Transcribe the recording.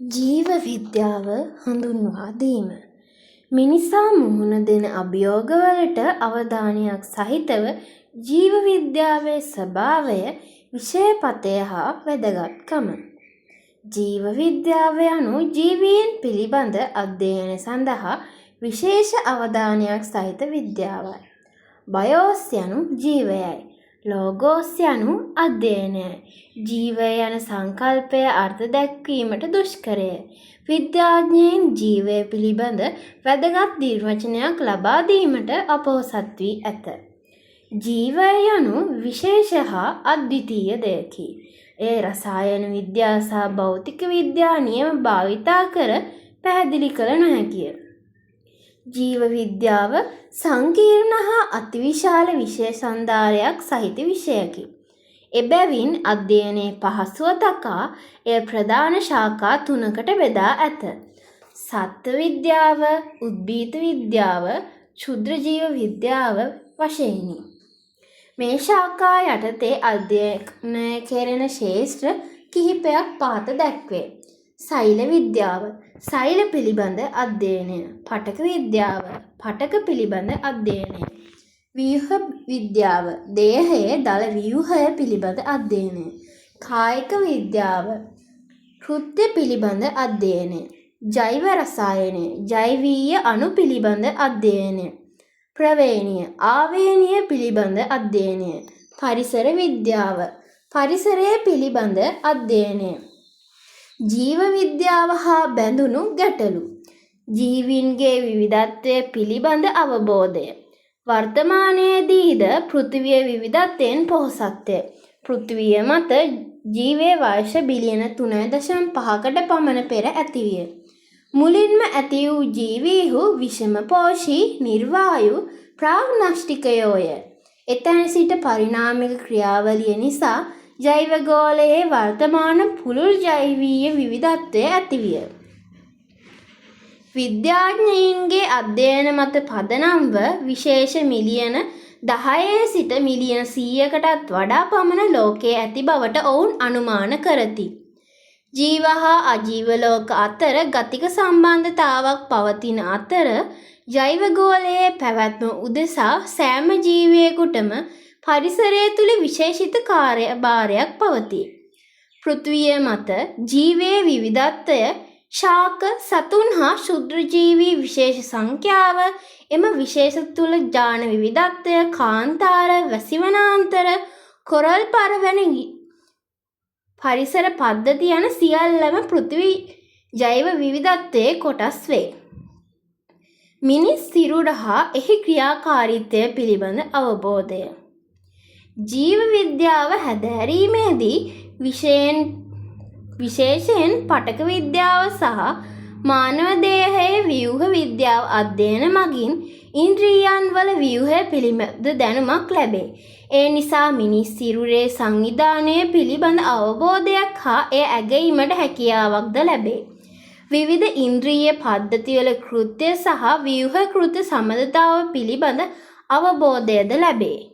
ජීව විද්‍යාව හඳුන්වා දීම. මිනිසා මුහුණ දෙන අභියෝගවලට අවධානයක් සහිතව ජීව විද්‍යාවේ ස්වභාවය, විෂයපතය හා වැදගත්කම. ජීව විද්‍යාව යනු ජීවීන් පිළිබඳ අධ්‍යයනය සඳහා විශේෂ අවධානයක් සහිත විද්‍යාවයි. බයෝස් යනු ජීවයයි. ලෝගෝස් යනු අධ්‍යයනයයි. ජීවය යන සංකල්පය අර්ථ දැක්වීමට දුෂ්කරය. විද්‍යාඥයන් ජීවය පිළිබඳ වැදගත් නිර්වචනයක් ලබා දීමට අපොහොසත් වී ඇත. ජීවය යනු විශේෂ හා අද්විතීය දෙයකි. ඒ රසායන විද්‍යාව සහ භෞතික විද්‍යා නියම භාවිතා කර පැහැදිලි කළ නොහැකිය. ජීව විද්‍යාව සංකීර්ණ හා අතිවිශාල විෂය සන්ධාරයක් සහිත විෂයකි. එබැවින් අධ්‍යයනයේ පහසුව තකා එය ප්‍රධාන ශාඛා 3කට බෙදා ඇත. සත්ත්ව විද්‍යාව, උද්භිද විද්‍යාව, ක්ෂුද්‍ර ජීව විද්‍යාව වශයෙනි. මේ ශාඛා යටතේ අධ්‍යයනය කෙරෙන ක්ෂේත්‍ර කිහිපයක් පහත දැක්වේ. සෛල විද්‍යාව, සෛල පිළිබඳ අධ්‍යයනය. පටක විද්‍යාව, පටක පිළිබඳ අධ්‍යයනය. ව්‍යුහ විද්‍යාව, දේහයේ දල ව්‍යුහය පිළිබඳ අධ්‍යයනය. කායික විද්‍යාව, කෘත්‍ය පිළිබඳ අධ්‍යයනය. ජෛව රසායනය, ජෛවීය අණු පිළිබඳ අධ්‍යයනය. ප්‍රවේණිය, ආවේණිය පිළිබඳ අධ්‍යයනය. පරිසර විද්‍යාව, පරිසරය පිළිබඳ අධ්‍යයනය. ජීව විද්‍යාව හා බැඳුණු ගැටලු. ජීවීන්ගේ විවිධත්වය පිළිබඳ අවබෝධය. වර්තමානයේදීද පෘථිවිය විවිධත්වයෙන් පොහොසත්ය. පෘථිවිය මත ජීවයේ වර්ෂ බිලියන 3.5කට පමණ පෙර ඇතිවිය. මුලින්ම ඇති වූ ජීවීහු විෂමපෝෂී නිර්වායු ප්‍රාග්නෂ්ටිකයෝය. එතැන සිට පරිණාමික ක්‍රියාවලිය නිසා ජෛවගෝලයේ වර්තමාන පුළුල් ජෛවීය විවිධත්වය ඇතිවිය. විද්‍යාඥයින්ගේ අධ්‍යයන මත පදනම්ව විශේෂ මිලියන 10 සිට මිලියන 100කටත් වඩා පමණ ලෝකයේ ඇති බවට ඔවුන් අනුමාන කරති. ජීව හා අජීව ලෝක අතර ගතික සම්බන්ධතාවක් පවතින අතර ජෛවගෝලයේ පැවැත්ම උදෙසා සෑම ජීවියෙකුටම පරිසරය තුළ විශේෂිත කාර්යභාරයක් පවතී. පෘථිවිය මත ජීවයේ විවිධත්වය, ශාක, සතුන් හා ක්ෂුද්‍රජීවී විශේෂ සංඛ්‍යාව, එම විශේෂ තුළ ජාන විවිධත්වය, කාන්තාර, වැසිවනාන්තර, කොරල් පර වැනි පරිසර පද්ධති යන සියල්ලම පෘථිවි ජෛව විවිධත්වයේ කොටස් වේ. මිනිස් සිරුර හා එහි ක්‍රියාකාරීත්වය පිළිබඳ අවබෝධය. ජීව විද්‍යාව හැදෑරීමේදී විශේෂයෙන් පටක විද්‍යාව සහ මානව දේහයේ ව්‍යුහ විද්‍යාව අධ්‍යයන මගින් ඉන්ද්‍රියයන් වල ව්‍යුහය පිළිබඳ දැනුමක් ලැබේ. ඒ නිසා මිනිස් සිරුරේ සංවිධානය පිළිබඳ අවබෝධයක් හා එය ඇගීමට හැකියාවක්ද ලැබේ. විවිධ ඉන්ද්‍රිය පද්ධතිවල කෘත්‍ය සහ ව්‍යුහ කෘත්‍ය සම්බන්ධතාව පිළිබඳ අවබෝධයද ලැබේ.